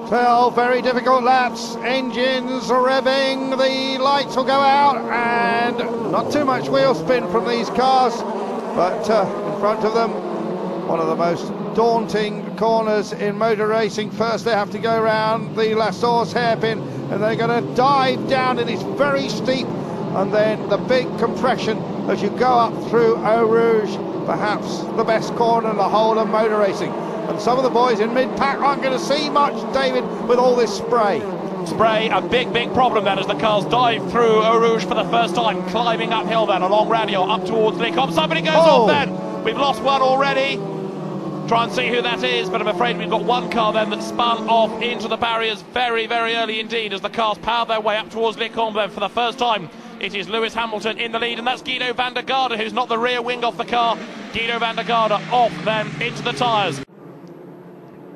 12 very difficult laps, engines revving, the lights will go out, and not too much wheel spin from these cars, but in front of them, one of the most daunting corners in motor racing. First they have to go around the La Source hairpin, and they're going to dive down, and it's very steep, and then the big compression as you go up through Eau Rouge, perhaps the best corner in the whole of motor racing. And some of the boys in mid-pack aren't going to see much, David, with all this spray. Spray, a big problem then as the cars dive through Eau Rouge for the first time, climbing uphill then along Radio up towards Lecombe. Somebody goes off then. We've lost one already. Try and see who that is, but I'm afraid we've got one car then that spun off into the barriers very early indeed as the cars power their way up towards Lecombe then for the first time. It is Lewis Hamilton in the lead, and that's Guido van der Garde, who's not the rear wing off the car. Guido van der Garde off then into the tyres.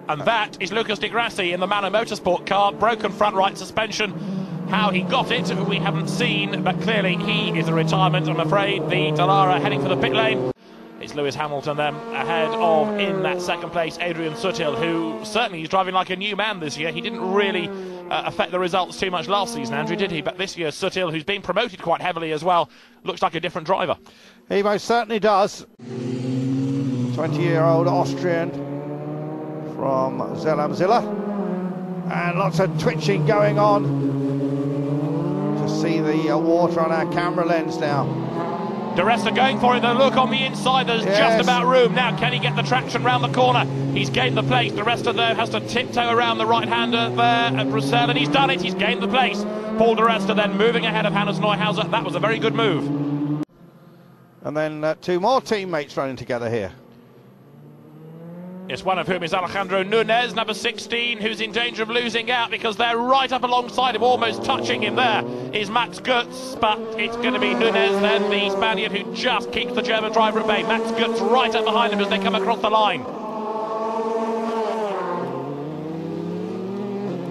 And that is Lucas Di Grassi in the Manor Motorsport car, broken front right suspension. How he got it, we haven't seen, but clearly he is a retirement, I'm afraid. The Dallara heading for the pit lane. It's Lewis Hamilton then, ahead of, in that second place, Adrian Sutil, who certainly is driving like a new man this year. He didn't really affect the results too much last season, Andrew, did he? But this year, Sutil, who's been promoted quite heavily as well, looks like a different driver. He most certainly does. 20-year-old Austrian from Zellamzilla, and lots of twitching going on. To see the water on our camera lens now. De Resta going for it, the look on the inside, there's just about room. Now, can he get the traction round the corner? He's gained the place. De Resta, though, has to tiptoe around the right-hander there at Bruxelles, and he's done it, he's gained the place. Paul De Resta then moving ahead of Hannes Neuhauser. That was a very good move. And then two more teammates running together here. Yes, one of whom is Alejandro Nunes, number 16, who's in danger of losing out because they're right up alongside him, almost touching him there, is Max Goetz, but it's going to be Nunes then, the Spaniard who just keeps the German driver at bay. Max Goetz right up behind him as they come across the line.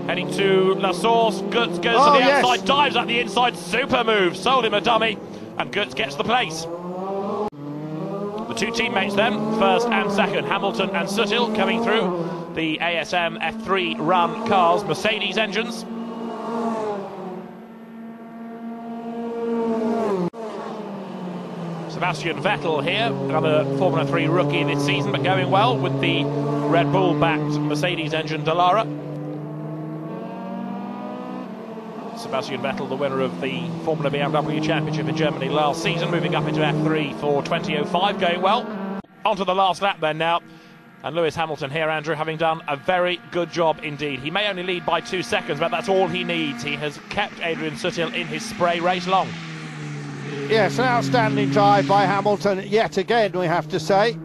Heading to La Source, Goetz goes to the outside, dives at the inside, super move, sold him a dummy, and Goetz gets the place. The two teammates then, first and second, Hamilton and Sutil coming through the ASM F3 run cars, Mercedes engines. Sebastian Vettel here, another Formula 3 rookie this season, but going well with the Red Bull-backed Mercedes engine Dallara. Sebastian Vettel, the winner of the Formula BMW Championship in Germany last season, moving up into F3 for 2005, going well. Onto the last lap then now, and Lewis Hamilton here, Andrew, having done a very good job indeed. He may only lead by 2 seconds, but that's all he needs. He has kept Adrian Sutil in his spray race long. Yes, an outstanding drive by Hamilton yet again, we have to say.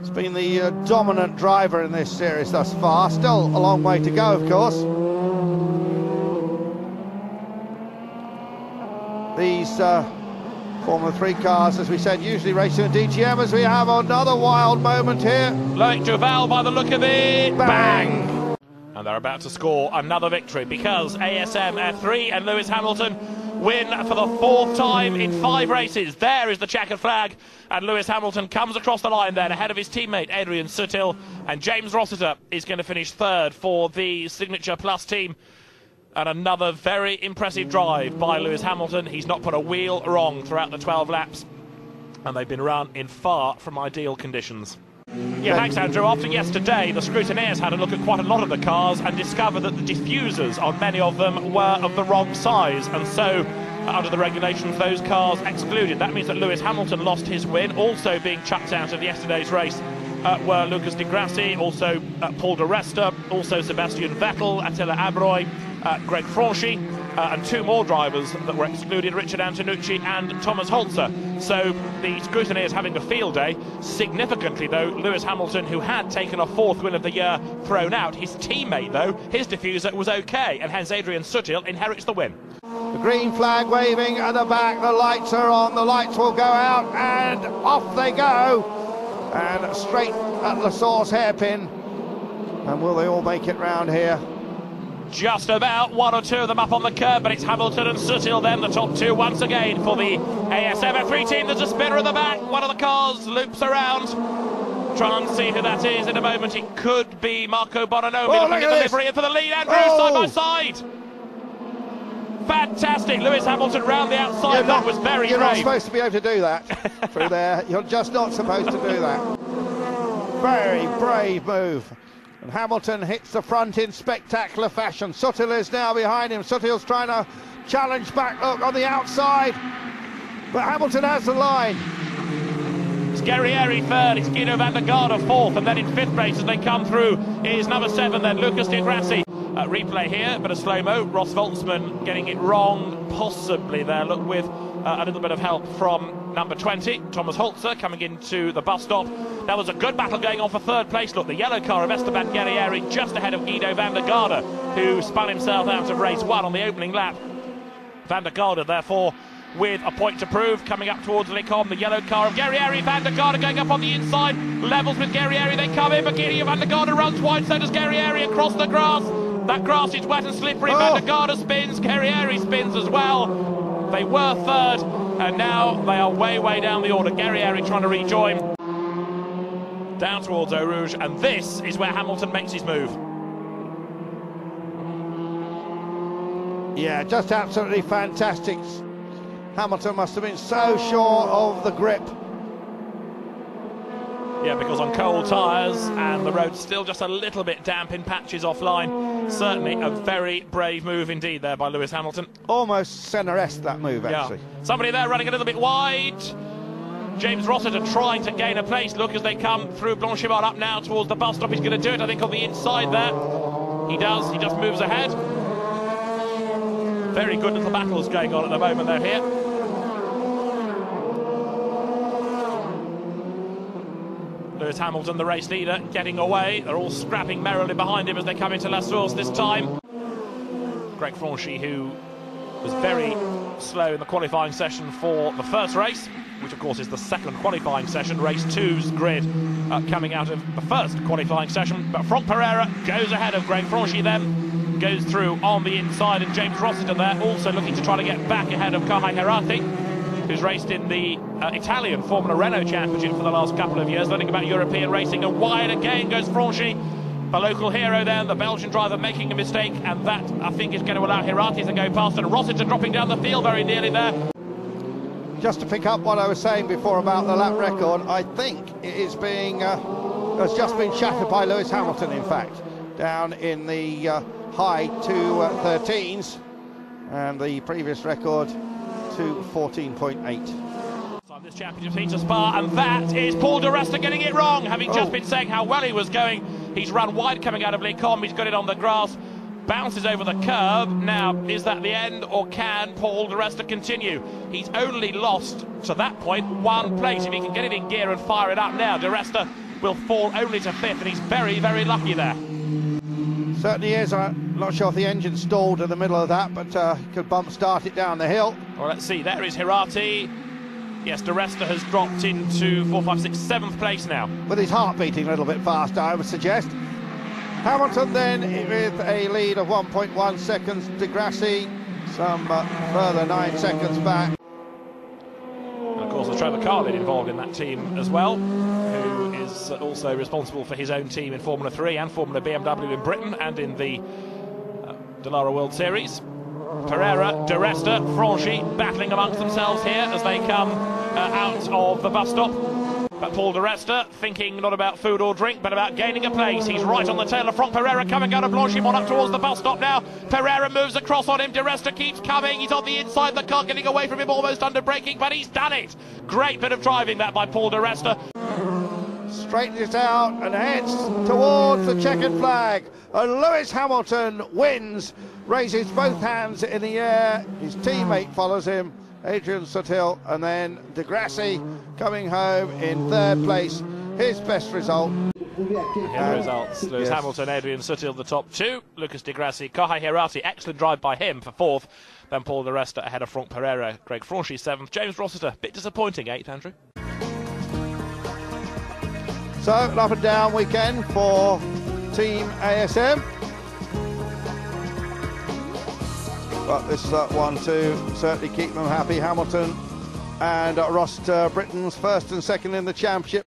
He's been the dominant driver in this series thus far. Still a long way to go, of course. These Formula 3 cars, as we said, usually racing in DTM, as we have another wild moment here. Loic Duval, by the look of it, bang! And they're about to score another victory because ASM F3 and Lewis Hamilton win for the 4th time in 5 races. There is the checkered flag, and Lewis Hamilton comes across the line then ahead of his teammate Adrian Sutil, and James Rossiter is going to finish 3rd for the Signature Plus team. And another very impressive drive by Lewis Hamilton. He's not put a wheel wrong throughout the 12 laps, and they've been run in far from ideal conditions. Yeah, thanks, Andrew. After yesterday, the scrutineers had a look at quite a lot of the cars and discovered that the diffusers on many of them were of the wrong size, and so under the regulations those cars excluded. That means that Lewis Hamilton lost his win. Also being chucked out of yesterday's race were Lucas Di Grassi, also Paul De Resta, also Sebastian Vettel, Attila Abroy, Greg Franchi, and 2 more drivers that were excluded, Richard Antonucci and Thomas Holzer. So the scrutineers having a field day. Significantly, though, Lewis Hamilton, who had taken a 4th win of the year, thrown out. His teammate, though, his diffuser was okay, and hence Adrian Sutil inherits the win. The green flag waving at the back, the lights are on, the lights will go out, and off they go, and straight at La Source hairpin. And will they all make it round here? Just about 1 or 2 of them up on the curb, but it's Hamilton and Sutil then, the top 2 once again for the ASM F3 team. There's a spinner at the back, one of the cars loops around, Try and see who that is in a moment. It could be Marco Bononomi looking at the this. livery in for the lead. Andrew side by side. Fantastic. Lewis Hamilton round the outside. That was very You're brave. not supposed to be able to do that through there. You're just not supposed to do that. Very brave move. And Hamilton hits the front in spectacular fashion. Sutil is now behind him. Sutil's trying to challenge back. Look, on the outside. But Hamilton has the line. It's Guerrieri third, it's Guido van der Garde fourth, and then in fifth place as they come through is number 7 then, Lucas Di Grassi. Replay here, but a slow-mo. Ross Voltzmann getting it wrong, possibly there. Look, with a little bit of help from number 20, Thomas Holzer, coming into the bus stop. Now there's a good battle going on for third place. Look, the yellow car of Esteban Guerrieri just ahead of Guido van der Garde, who spun himself out of race 1 on the opening lap. Van der Garde, therefore, with a point to prove, coming up towards Lecom. The yellow car of Guerrieri, van der Garde going up on the inside, levels with Guerrieri, they come in, but Guido van der Garde runs wide, so does Guerrieri across the grass. That grass is wet and slippery. Van der Garde spins, Guerrieri spins as well. They were third, and now they are way down the order. Guerrieri trying to rejoin down towards Eau Rouge, and this is where Hamilton makes his move. Yeah, just absolutely fantastic. Hamilton must have been so sure of the grip. Yeah, because on cold tyres and the road's still just a little bit damp in patches offline. Certainly a very brave move indeed there by Lewis Hamilton. Almost centre-esque that move, actually. Yeah. Somebody there running a little bit wide. James Rossiter trying to gain a place. Look, as they come through Blanchimont up now towards the bus stop. He's going to do it, I think, on the inside there. He does. He just moves ahead. Very good little battles going on at the moment there here. Lewis Hamilton, the race leader, getting away. They're all scrapping merrily behind him as they come into La Source this time. Greg Franchi, who was very slow in the qualifying session for the first race, which of course is the second qualifying session, race 2's grid coming out of the first qualifying session. But Franck Pereira goes ahead of Greg Franchi then. Goes through on the inside, and James Rossiter there also looking to try to get back ahead of Kahai Herati, who's raced in the Italian Formula Renault Championship for the last couple of years, learning about European racing. And wide again goes Franchi, the local hero there, the Belgian driver making a mistake, and that I think is going to allow Herati to go past, and Rossiter dropping down the field very nearly there. Just to pick up what I was saying before about the lap record, I think it is being has just been shattered by Lewis Hamilton, in fact, down in the high 2:13s, and the previous record 2:14.8. This championship team to Spa, and that is Paul di Resta getting it wrong, having just been saying how well he was going. He's run wide coming out of Lecom, he's got it on the grass, bounces over the curb. Now, is that the end, or can Paul di Resta continue? He's only lost, to that point, 1 place. If he can get it in gear and fire it up now, di Resta will fall only to 5th, and he's very lucky there. Certainly is. I'm not sure if the engine stalled in the middle of that, but could bump start it down the hill. Well, let's see, there is Herati. Yes, di Resta has dropped into 4, 5, 6, 7th place now. With his heart beating a little bit faster, I would suggest. Hamilton then with a lead of 1.1 seconds. Di Grassi some further 9 seconds back. And of course, there's Trevor Carlin involved in that team as well, who is also responsible for his own team in Formula 3 and Formula BMW in Britain and in the Dallara World Series. Pereira, di Resta, Franchi battling amongst themselves here as they come out of the bus stop. But Paul di Resta thinking not about food or drink, but about gaining a place. He's right on the tail of Franck Pereira, coming out of Blanchimont up towards the bus stop now. Pereira moves across on him. Di Resta keeps coming. He's on the inside. The car getting away from him, almost under braking, but he's done it. Great bit of driving that by Paul di Resta. Straightens it out and heads towards the checkered flag. And Lewis Hamilton wins, raises both hands in the air. His teammate follows him, Adrian Sutil, and then Di Grassi coming home in 3rd place. His best result. Here the results. Lewis Hamilton, Adrian Sutil, the top 2. Lucas Di Grassi, Kahai Herati, excellent drive by him for 4th. Then Paul di Resta ahead of Franck Pereira. Greg Franchi 7th. James Rossiter, bit disappointing, 8th, Andrew. So, an up and down weekend for Team ASM. But this one to certainly keep them happy. Hamilton and Rossiter, Britain's 1st and 2nd in the championship.